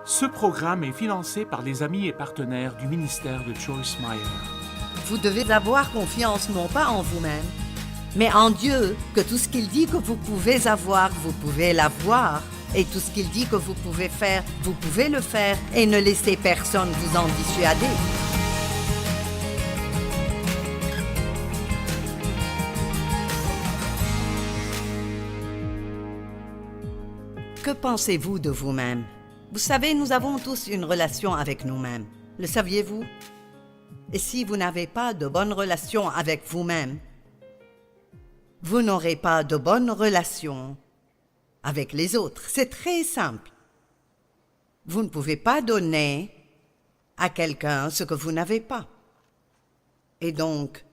Ce programme est financé par les amis et partenaires du ministère de Joyce Meyer. Vous devez avoir confiance non pas en vous-même, mais en Dieu, que tout ce qu'il dit que vous pouvez avoir, vous pouvez l'avoir. Et tout ce qu'il dit que vous pouvez faire, vous pouvez le faire. Et ne laissez personne vous en dissuader. Que pensez-vous de vous-même? Vous savez, nous avons tous une relation avec nous-mêmes. Le saviez-vous? Et si vous n'avez pas de bonne relation avec vous-même, vous n'aurez pas de bonne relation avec les autres. C'est très simple. Vous ne pouvez pas donner à quelqu'un ce que vous n'avez pas. Et donc,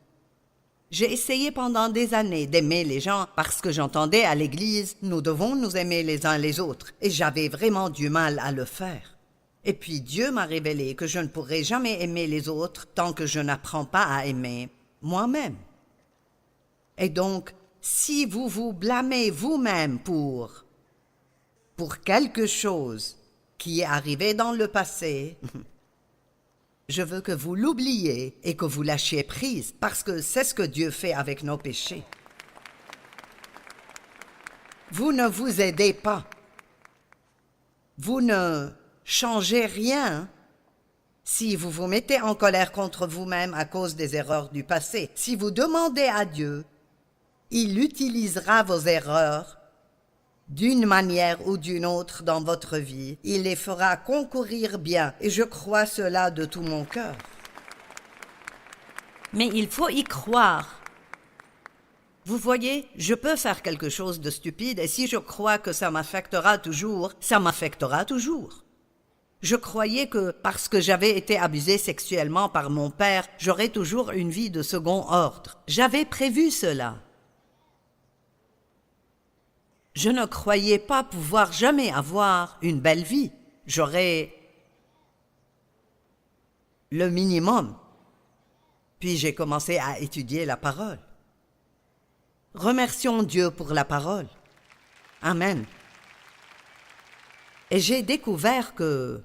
j'ai essayé pendant des années d'aimer les gens parce que j'entendais à l'église, nous devons nous aimer les uns les autres. Et j'avais vraiment du mal à le faire. Et puis Dieu m'a révélé que je ne pourrai jamais aimer les autres tant que je n'apprends pas à aimer moi-même. Et donc, si vous vous blâmez vous-même pour quelque chose qui est arrivé dans le passé, je veux que vous l'oubliez et que vous lâchiez prise, parce que c'est ce que Dieu fait avec nos péchés. Vous ne vous aidez pas. Vous ne changez rien si vous vous mettez en colère contre vous-même à cause des erreurs du passé. Si vous demandez à Dieu, il utilisera vos erreurs d'une manière ou d'une autre dans votre vie. Il les fera concourir bien, et je crois cela de tout mon cœur. Mais il faut y croire. Vous voyez, je peux faire quelque chose de stupide, et si je crois que ça m'affectera toujours, ça m'affectera toujours. Je croyais que parce que j'avais été abusée sexuellement par mon père, j'aurais toujours une vie de second ordre. J'avais prévu cela. Je ne croyais pas pouvoir jamais avoir une belle vie. J'aurais le minimum. Puis j'ai commencé à étudier la parole. Remercions Dieu pour la parole. Amen. Et j'ai découvert que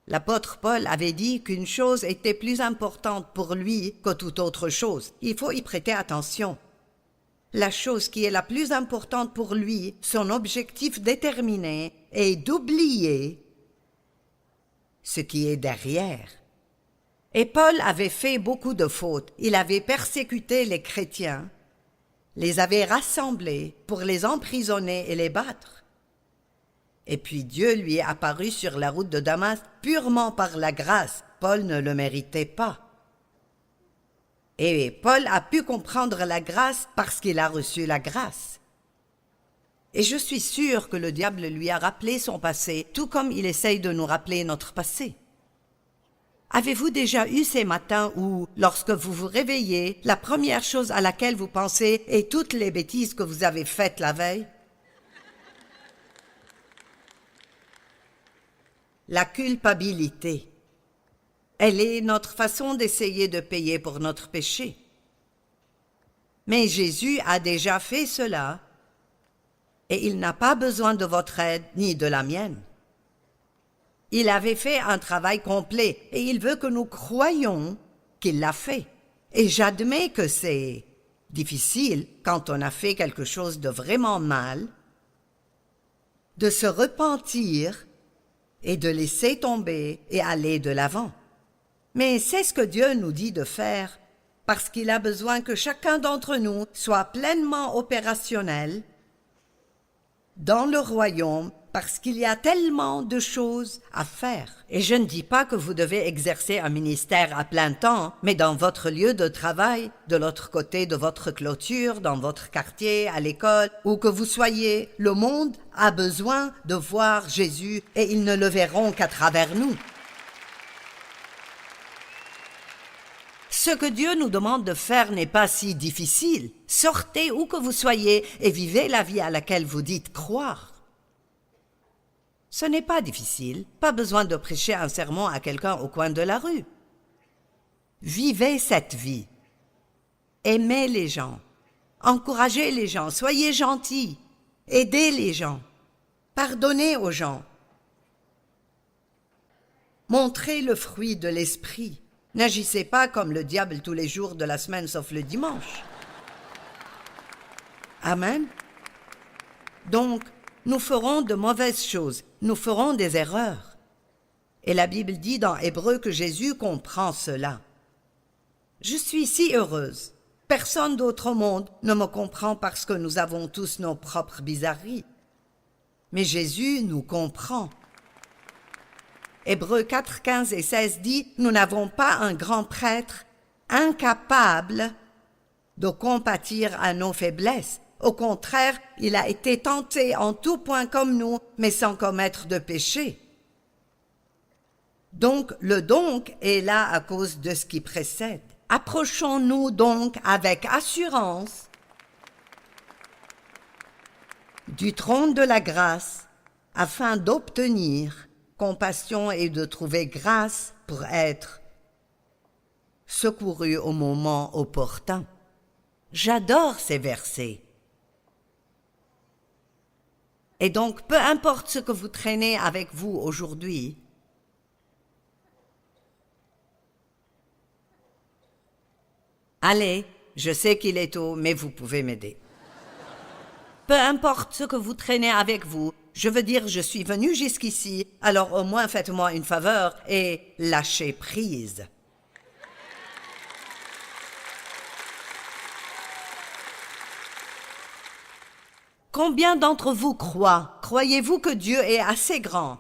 l'apôtre Paul avait dit qu'une chose était plus importante pour lui que toute autre chose. Il faut y prêter attention. La chose qui est la plus importante pour lui, son objectif déterminé, est d'oublier ce qui est derrière. Et Paul avait fait beaucoup de fautes. Il avait persécuté les chrétiens, les avait rassemblés pour les emprisonner et les battre. Et puis Dieu lui est apparu sur la route de Damas purement par la grâce. Paul ne le méritait pas. Et Paul a pu comprendre la grâce parce qu'il a reçu la grâce. Et je suis sûre que le diable lui a rappelé son passé, tout comme il essaye de nous rappeler notre passé. Avez-vous déjà eu ces matins où, lorsque vous vous réveillez, la première chose à laquelle vous pensez est toutes les bêtises que vous avez faites la veille? La culpabilité. Elle est notre façon d'essayer de payer pour notre péché. Mais Jésus a déjà fait cela et il n'a pas besoin de votre aide ni de la mienne. Il avait fait un travail complet et il veut que nous croyions qu'il l'a fait. Et j'admets que c'est difficile quand on a fait quelque chose de vraiment mal, de se repentir et de laisser tomber et aller de l'avant. Mais c'est ce que Dieu nous dit de faire, parce qu'il a besoin que chacun d'entre nous soit pleinement opérationnel dans le royaume, parce qu'il y a tellement de choses à faire. Et je ne dis pas que vous devez exercer un ministère à plein temps, mais dans votre lieu de travail, de l'autre côté de votre clôture, dans votre quartier, à l'école, où que vous soyez, le monde a besoin de voir Jésus et ils ne le verront qu'à travers nous. Ce que Dieu nous demande de faire n'est pas si difficile. Sortez où que vous soyez et vivez la vie à laquelle vous dites croire. Ce n'est pas difficile, pas besoin de prêcher un sermon à quelqu'un au coin de la rue. Vivez cette vie. Aimez les gens, encouragez les gens, soyez gentils, aidez les gens, pardonnez aux gens. Montrez le fruit de l'esprit. N'agissez pas comme le diable tous les jours de la semaine sauf le dimanche. Amen. Donc, nous ferons de mauvaises choses, nous ferons des erreurs. Et la Bible dit dans Hébreux que Jésus comprend cela. Je suis si heureuse. Personne d'autre au monde ne me comprend parce que nous avons tous nos propres bizarreries. Mais Jésus nous comprend. Hébreux 4, 15 et 16 dit « Nous n'avons pas un grand prêtre incapable de compatir à nos faiblesses. Au contraire, il a été tenté en tout point comme nous, mais sans commettre de péché. » Donc, le donc est là à cause de ce qui précède. Approchons-nous donc avec assurance du trône de la grâce afin d'obtenir compassion et de trouver grâce pour être secouru au moment opportun. J'adore ces versets. Et donc, peu importe ce que vous traînez avec vous aujourd'hui, allez, je sais qu'il est tôt, mais vous pouvez m'aider. Peu importe ce que vous traînez avec vous, je veux dire, je suis venu jusqu'ici, alors au moins faites-moi une faveur et lâchez prise. Combien d'entre vous croyez-vous que Dieu est assez grand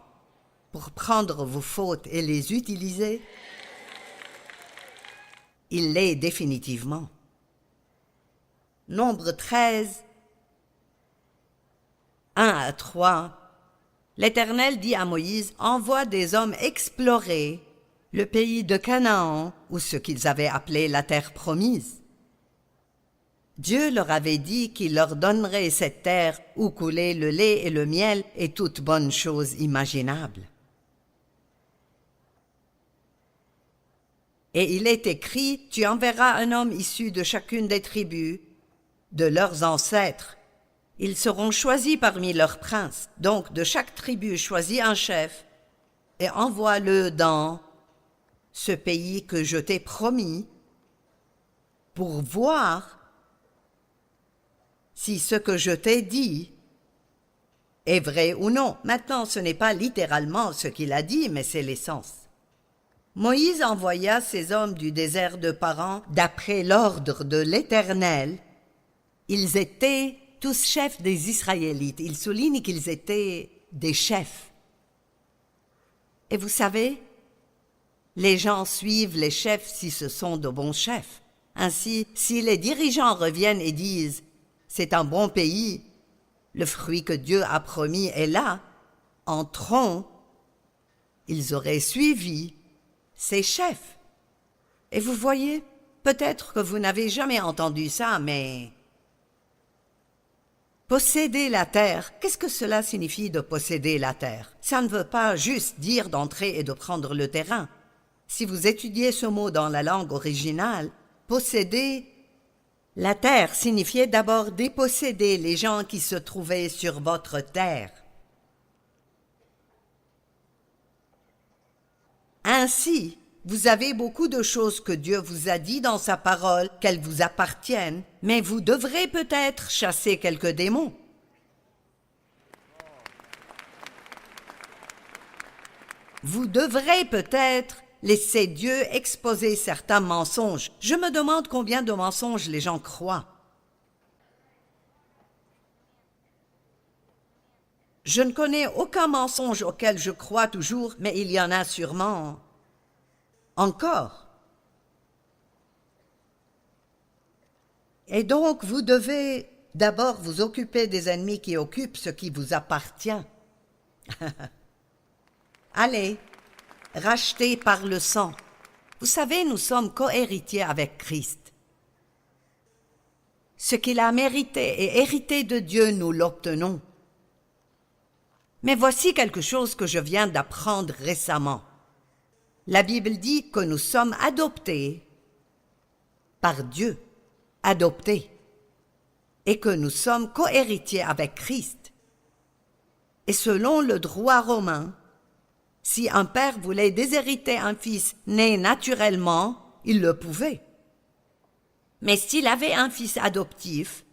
pour prendre vos fautes et les utiliser? Il l'est définitivement. Nombre 13, 1 à 3. L'Éternel dit à Moïse, « Envoie des hommes explorer le pays de Canaan, ou ce qu'ils avaient appelé la terre promise. » Dieu leur avait dit qu'il leur donnerait cette terre où coulait le lait et le miel et toutes bonnes choses imaginables. Et il est écrit, « Tu enverras un homme issu de chacune des tribus, de leurs ancêtres. Ils seront choisis parmi leurs princes. Donc de chaque tribu choisis un chef et envoie-le dans ce pays que je t'ai promis pour voir si ce que je t'ai dit est vrai ou non. » Maintenant, ce n'est pas littéralement ce qu'il a dit, mais c'est l'essence. Moïse envoya ces hommes du désert de Paran d'après l'ordre de l'Éternel. Ils étaient tous chefs des Israélites. Il souligne qu'ils étaient des chefs. Et vous savez, les gens suivent les chefs si ce sont de bons chefs. Ainsi, si les dirigeants reviennent et disent « C'est un bon pays, le fruit que Dieu a promis est là », entrons, ils auraient suivi ces chefs. Et vous voyez, peut-être que vous n'avez jamais entendu ça, mais posséder la terre, qu'est-ce que cela signifie de posséder la terre? Ça ne veut pas juste dire d'entrer et de prendre le terrain. Si vous étudiez ce mot dans la langue originale, posséder la terre signifiait d'abord déposséder les gens qui se trouvaient sur votre terre. Ainsi, vous avez beaucoup de choses que Dieu vous a dit dans sa parole, qu'elles vous appartiennent, mais vous devrez peut-être chasser quelques démons. Vous devrez peut-être laisser Dieu exposer certains mensonges. Je me demande combien de mensonges les gens croient. Je ne connais aucun mensonge auquel je crois toujours, mais il y en a sûrement encore. Et donc, vous devez d'abord vous occuper des ennemis qui occupent ce qui vous appartient. Allez, rachetés par le sang. Vous savez, nous sommes cohéritiers avec Christ. Ce qu'il a mérité et hérité de Dieu, nous l'obtenons. Mais voici quelque chose que je viens d'apprendre récemment. La Bible dit que nous sommes adoptés par Dieu, adoptés, et que nous sommes cohéritiers avec Christ. Et selon le droit romain, Si un père voulait déshériter un fils né naturellement, il le pouvait. Mais s'il avait un fils adoptif,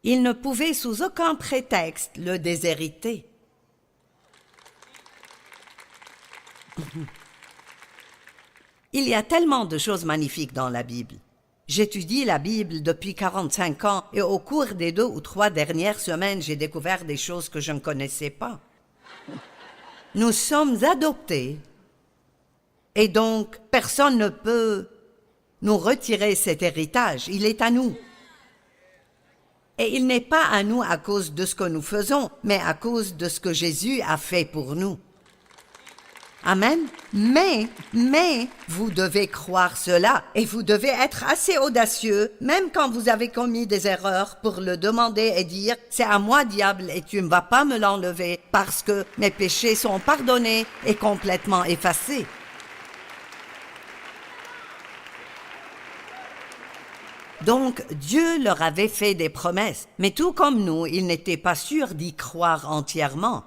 il ne pouvait sous aucun prétexte le déshériter. Il y a tellement de choses magnifiques dans la Bible. J'étudie la Bible depuis 45 ans et au cours des 2 ou 3 dernières semaines, j'ai découvert des choses que je ne connaissais pas. Nous sommes adoptés et donc personne ne peut nous retirer cet héritage. Il est à nous. Et il n'est pas à nous à cause de ce que nous faisons, mais à cause de ce que Jésus a fait pour nous. Amen. Mais, vous devez croire cela et vous devez être assez audacieux, même quand vous avez commis des erreurs, pour le demander et dire « C'est à moi, diable, et tu ne vas pas me l'enlever parce que mes péchés sont pardonnés et complètement effacés. » Donc, Dieu leur avait fait des promesses, mais tout comme nous, ils n'étaient pas sûrs d'y croire entièrement.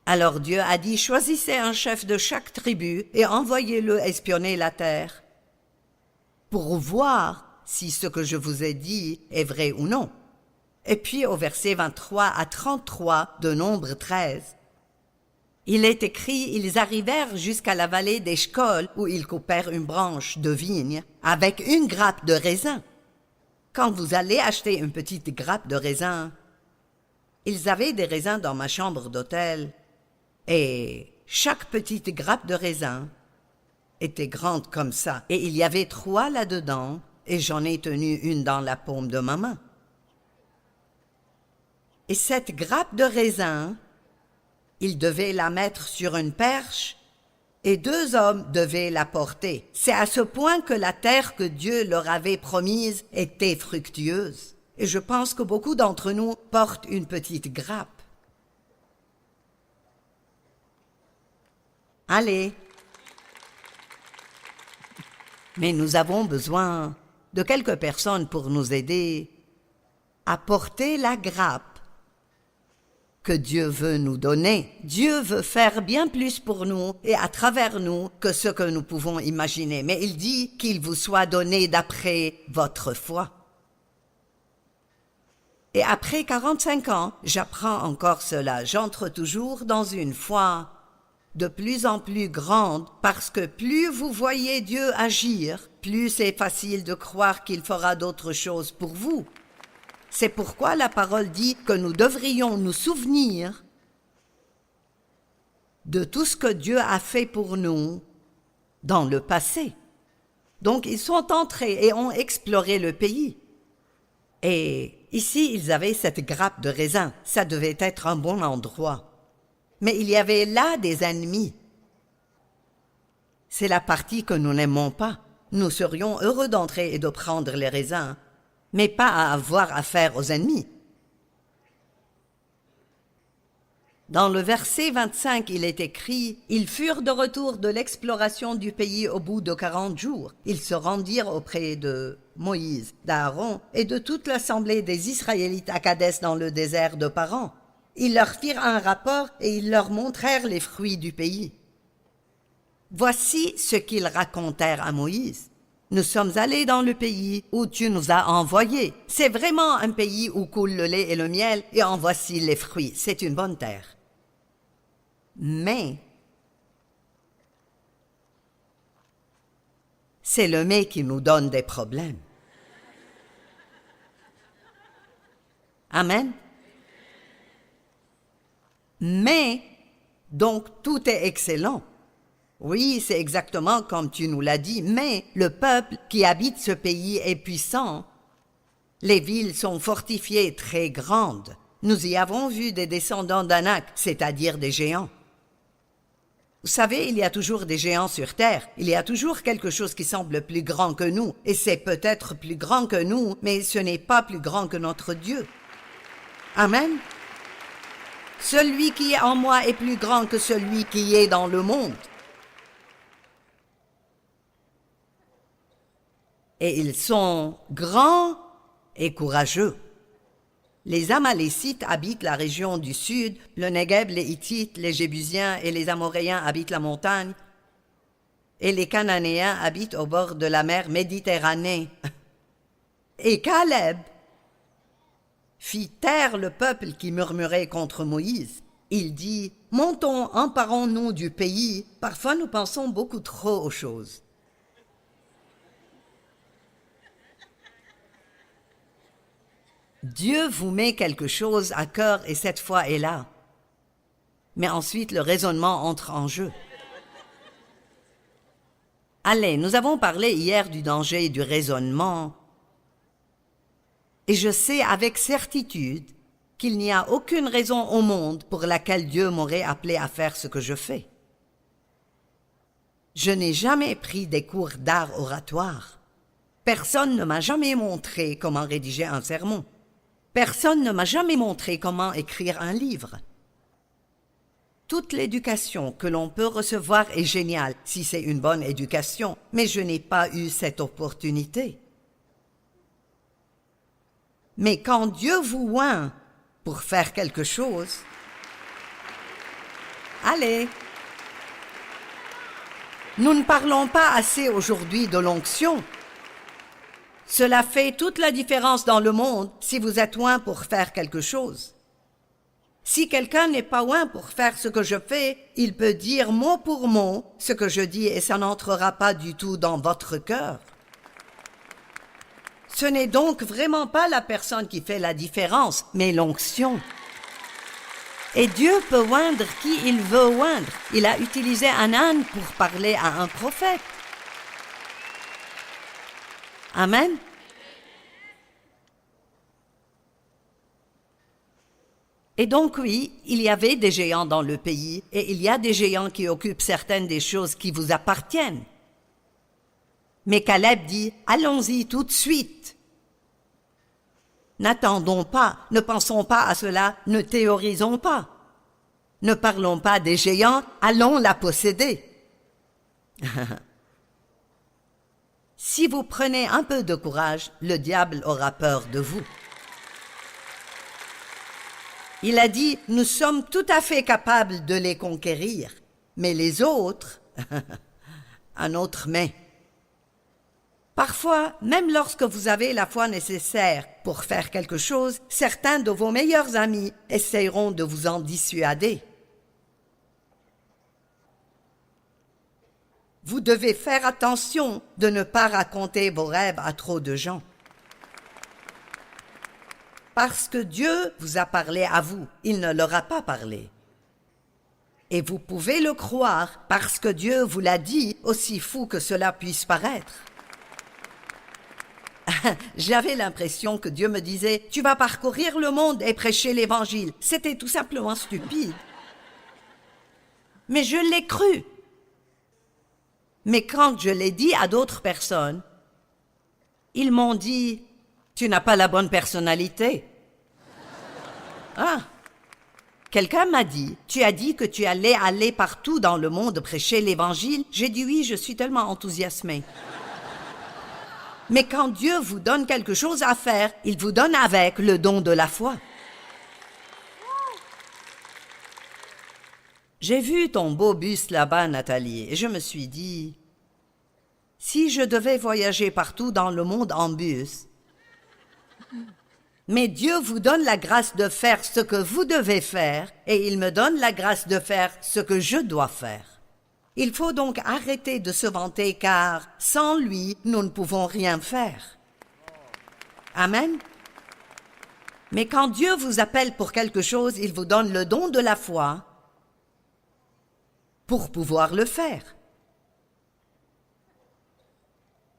Alors Dieu a dit, choisissez un chef de chaque tribu et envoyez-le espionner la terre pour voir si ce que je vous ai dit est vrai ou non. Et puis au verset 23 à 33 de Nombre 13, il est écrit, ils arrivèrent jusqu'à la vallée d'Eshcol où ils coupèrent une branche de vigne avec une grappe de raisin. Quand vous allez acheter une petite grappe de raisin, ils avaient des raisins dans ma chambre d'hôtel. Et chaque petite grappe de raisin était grande comme ça. Et il y avait 3 là-dedans, et j'en ai tenu une dans la paume de ma main. Et cette grappe de raisin, ils devaient la mettre sur une perche, et 2 hommes devaient la porter. C'est à ce point que la terre que Dieu leur avait promise était fructueuse. Et je pense que beaucoup d'entre nous portent une petite grappe. Allez. Mais nous avons besoin de quelques personnes pour nous aider à porter la grappe que Dieu veut nous donner. Dieu veut faire bien plus pour nous et à travers nous que ce que nous pouvons imaginer. Mais il dit qu'il vous soit donné d'après votre foi. Et après 45 ans, j'apprends encore cela. J'entre toujours dans une foi de plus en plus grande, parce que plus vous voyez Dieu agir, plus c'est facile de croire qu'il fera d'autres choses pour vous. C'est pourquoi la parole dit que nous devrions nous souvenir de tout ce que Dieu a fait pour nous dans le passé. Donc ils sont entrés et ont exploré le pays. Et ici, ils avaient cette grappe de raisin. Ça devait être un bon endroit. Mais il y avait là des ennemis. C'est la partie que nous n'aimons pas. Nous serions heureux d'entrer et de prendre les raisins, mais pas à avoir affaire aux ennemis. Dans le verset 25, il est écrit « Ils furent de retour de l'exploration du pays au bout de 40 jours. Ils se rendirent auprès de Moïse, d'Aaron et de toute l'assemblée des Israélites à Kadès dans le désert de Paran. Ils leur firent un rapport et ils leur montrèrent les fruits du pays. Voici ce qu'ils racontèrent à Moïse. Nous sommes allés dans le pays où tu nous as envoyés. C'est vraiment un pays où coule le lait et le miel, et en voici les fruits. C'est une bonne terre. Mais c'est le mais qui nous donne des problèmes. Amen. Mais, donc, tout est excellent. Oui, c'est exactement comme tu nous l'as dit, mais le peuple qui habite ce pays est puissant. Les villes sont fortifiées très grandes. Nous y avons vu des descendants d'Anak, c'est-à-dire des géants. Vous savez, il y a toujours des géants sur terre. Il y a toujours quelque chose qui semble plus grand que nous. Et c'est peut-être plus grand que nous, mais ce n'est pas plus grand que notre Dieu. Amen. Celui qui est en moi est plus grand que celui qui est dans le monde. Et ils sont grands et courageux. Les Amalécites habitent la région du sud, le Negev, les Hittites, les Jébusiens et les Amoréens habitent la montagne, et les Cananéens habitent au bord de la mer Méditerranée. Et Caleb fit taire le peuple qui murmurait contre Moïse. Il dit, « Montons, emparons-nous du pays. Parfois nous pensons beaucoup trop aux choses. » Dieu vous met quelque chose à cœur et cette foi est là. Mais ensuite le raisonnement entre en jeu. Allez, nous avons parlé hier du danger du raisonnement. Et je sais avec certitude qu'il n'y a aucune raison au monde pour laquelle Dieu m'aurait appelé à faire ce que je fais. Je n'ai jamais pris des cours d'art oratoire. Personne ne m'a jamais montré comment rédiger un sermon. Personne ne m'a jamais montré comment écrire un livre. Toute l'éducation que l'on peut recevoir est géniale si c'est une bonne éducation, mais je n'ai pas eu cette opportunité. Mais quand Dieu vous oint pour faire quelque chose, allez. Nous ne parlons pas assez aujourd'hui de l'onction. Cela fait toute la différence dans le monde si vous êtes oint pour faire quelque chose. Si quelqu'un n'est pas oint pour faire ce que je fais, il peut dire mot pour mot ce que je dis et ça n'entrera pas du tout dans votre cœur. Ce n'est donc vraiment pas la personne qui fait la différence, mais l'onction. Et Dieu peut oindre qui il veut oindre. Il a utilisé un âne pour parler à un prophète. Amen. Et donc oui, il y avait des géants dans le pays et il y a des géants qui occupent certaines des choses qui vous appartiennent. Mais Caleb dit, allons-y tout de suite. N'attendons pas, ne pensons pas à cela, ne théorisons pas. Ne parlons pas des géants, allons la posséder. Si vous prenez un peu de courage, le diable aura peur de vous. Il a dit, nous sommes tout à fait capables de les conquérir, mais les autres, un autre mais. Parfois, même lorsque vous avez la foi nécessaire pour faire quelque chose, certains de vos meilleurs amis essayeront de vous en dissuader. Vous devez faire attention de ne pas raconter vos rêves à trop de gens. Parce que Dieu vous a parlé à vous, il ne leur a pas parlé. Et vous pouvez le croire parce que Dieu vous l'a dit, aussi fou que cela puisse paraître. J'avais l'impression que Dieu me disait « Tu vas parcourir le monde et prêcher l'Évangile ». C'était tout simplement stupide. Mais je l'ai cru. Mais quand je l'ai dit à d'autres personnes, ils m'ont dit « Tu n'as pas la bonne personnalité ». Ah, quelqu'un m'a dit « Tu as dit que tu allais aller partout dans le monde prêcher l'Évangile ». J'ai dit « Oui, je suis tellement enthousiasmée ». Mais quand Dieu vous donne quelque chose à faire, il vous donne avec le don de la foi. J'ai vu ton beau bus là-bas, Nathalie, et je me suis dit, si je devais voyager partout dans le monde en bus, mais Dieu vous donne la grâce de faire ce que vous devez faire, et il me donne la grâce de faire ce que je dois faire. Il faut donc arrêter de se vanter car sans lui, nous ne pouvons rien faire. Amen. Mais quand Dieu vous appelle pour quelque chose, il vous donne le don de la foi pour pouvoir le faire.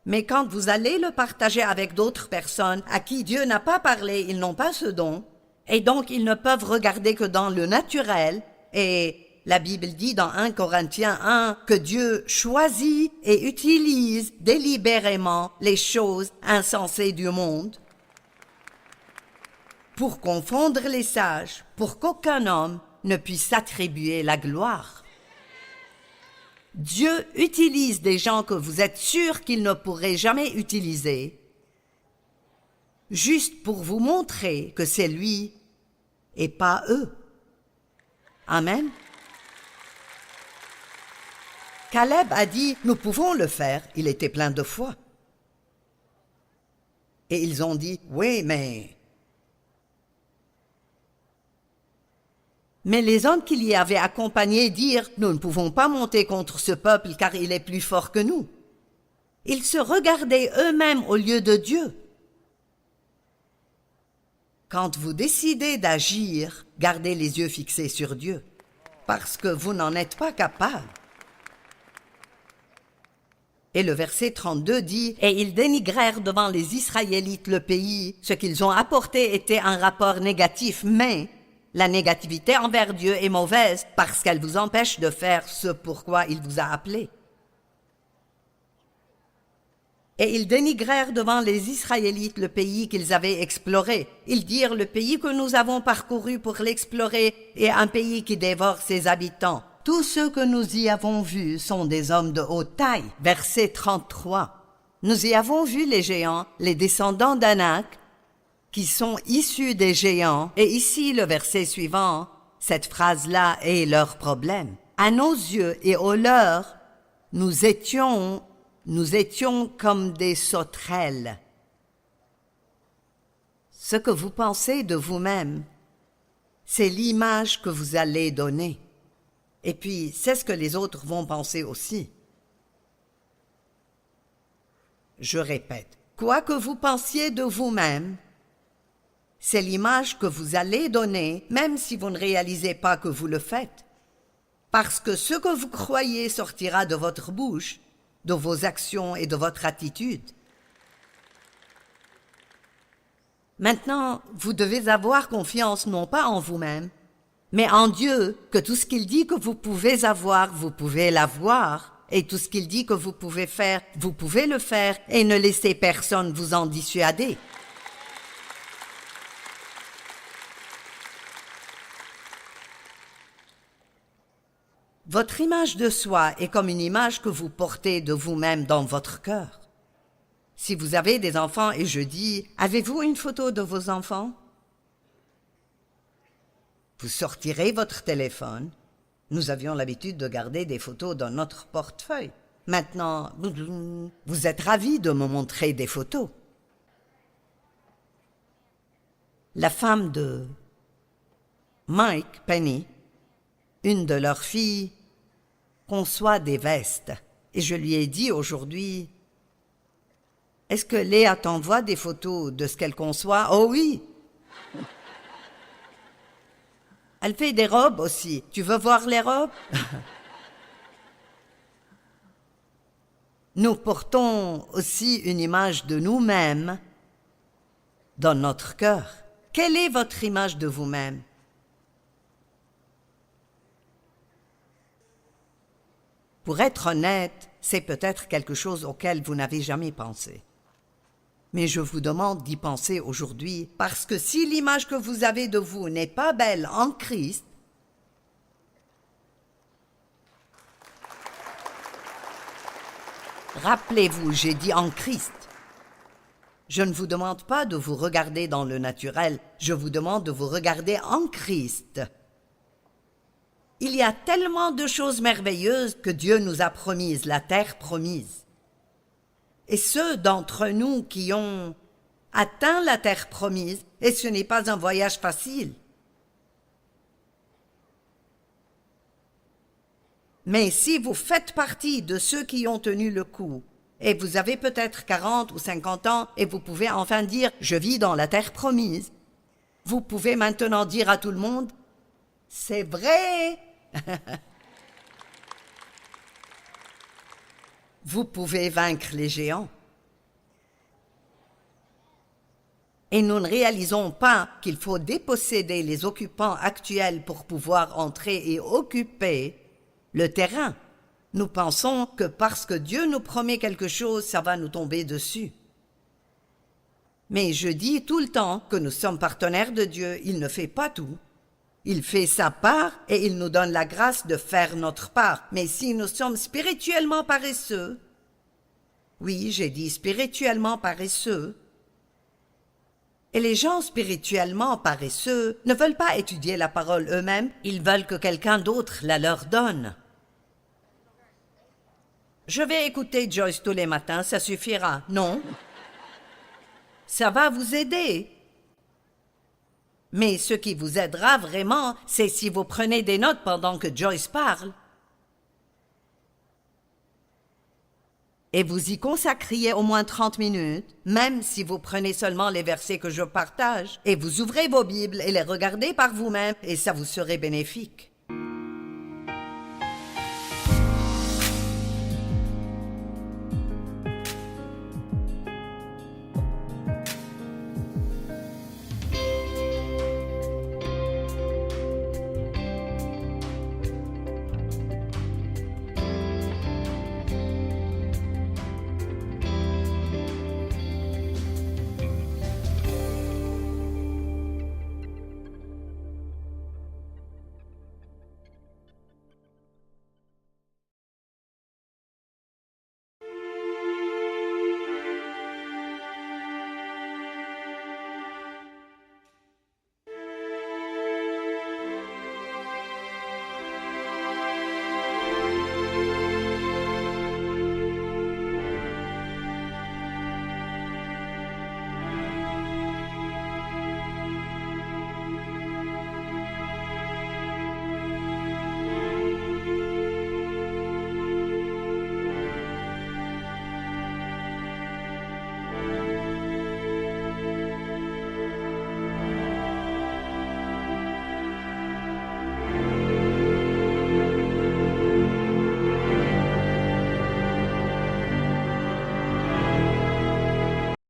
Mais quand vous allez le partager avec d'autres personnes à qui Dieu n'a pas parlé, ils n'ont pas ce don, et donc ils ne peuvent regarder que dans le naturel, et la Bible dit dans 1 Corinthiens 1 que Dieu choisit et utilise délibérément les choses insensées du monde pour confondre les sages, pour qu'aucun homme ne puisse s'attribuer la gloire. Dieu utilise des gens que vous êtes sûrs qu'il ne pourrait jamais utiliser, juste pour vous montrer que c'est lui et pas eux. Amen. Caleb a dit, nous pouvons le faire, il était plein de foi. Et ils ont dit, oui, mais les hommes qui l'y avaient accompagné dirent, nous ne pouvons pas monter contre ce peuple car il est plus fort que nous. Ils se regardaient eux-mêmes au lieu de Dieu. Quand vous décidez d'agir, gardez les yeux fixés sur Dieu, parce que vous n'en êtes pas capable. Et le verset 32 dit, « Et ils dénigrèrent devant les Israélites le pays. Ce qu'ils ont apporté était un rapport négatif, mais la négativité envers Dieu est mauvaise parce qu'elle vous empêche de faire ce pourquoi il vous a appelé. » Et ils dénigrèrent devant les Israélites le pays qu'ils avaient exploré. Ils dirent, « Le pays que nous avons parcouru pour l'explorer est un pays qui dévore ses habitants. Tous ceux que nous y avons vus sont des hommes de haute taille. » Verset 33. Nous y avons vu les géants, les descendants d'Anak, qui sont issus des géants. Et ici, le verset suivant, cette phrase-là est leur problème. « À nos yeux et aux leurs, nous étions comme des sauterelles. » Ce que vous pensez de vous-même, c'est l'image que vous allez donner. Et puis, c'est ce que les autres vont penser aussi. Je répète, quoi que vous pensiez de vous-même, c'est l'image que vous allez donner, même si vous ne réalisez pas que vous le faites. Parce que ce que vous croyez sortira de votre bouche, de vos actions et de votre attitude. Maintenant, vous devez avoir confiance non pas en vous-même, mais en Dieu, que tout ce qu'il dit que vous pouvez avoir, vous pouvez l'avoir, et tout ce qu'il dit que vous pouvez faire, vous pouvez le faire, et ne laissez personne vous en dissuader. Votre image de soi est comme une image que vous portez de vous-même dans votre cœur. Si vous avez des enfants et je dis, avez-vous une photo de vos enfants? Vous sortirez votre téléphone. Nous avions l'habitude de garder des photos dans notre portefeuille. Maintenant, vous êtes ravis de me montrer des photos. La femme de Mike Penny, une de leurs filles, conçoit des vestes. Et je lui ai dit aujourd'hui, « Est-ce que Léa t'envoie des photos de ce qu'elle conçoit? » « Oh oui! » Elle fait des robes aussi. Tu veux voir les robes? Nous portons aussi une image de nous-mêmes dans notre cœur. Quelle est votre image de vous-même? Pour être honnête, c'est peut-être quelque chose auquel vous n'avez jamais pensé. Mais je vous demande d'y penser aujourd'hui, parce que si l'image que vous avez de vous n'est pas belle en Christ, rappelez-vous, j'ai dit en Christ. Je ne vous demande pas de vous regarder dans le naturel, je vous demande de vous regarder en Christ. Il y a tellement de choses merveilleuses que Dieu nous a promises, la terre promise. Et ceux d'entre nous qui ont atteint la terre promise, et ce n'est pas un voyage facile. Mais si vous faites partie de ceux qui ont tenu le coup, et vous avez peut-être 40 ou 50 ans, et vous pouvez enfin dire « je vis dans la terre promise », vous pouvez maintenant dire à tout le monde « c'est vrai !» Vous pouvez vaincre les géants. Et nous ne réalisons pas qu'il faut déposséder les occupants actuels pour pouvoir entrer et occuper le terrain. Nous pensons que parce que Dieu nous promet quelque chose, ça va nous tomber dessus. Mais je dis tout le temps que nous sommes partenaires de Dieu, il ne fait pas tout. Il fait sa part et il nous donne la grâce de faire notre part. Mais si nous sommes spirituellement paresseux, oui, j'ai dit spirituellement paresseux, Et les gens spirituellement paresseux ne veulent pas étudier la parole eux-mêmes, ils veulent que quelqu'un d'autre la leur donne. Je vais écouter Joyce tous les matins, ça suffira, non? Ça va vous aider. Mais ce qui vous aidera vraiment, c'est si vous prenez des notes pendant que Joyce parle. Et vous y consacriez au moins 30 minutes, même si vous prenez seulement les versets que je partage, et vous ouvrez vos Bibles et les regardez par vous-même, et ça vous serait bénéfique.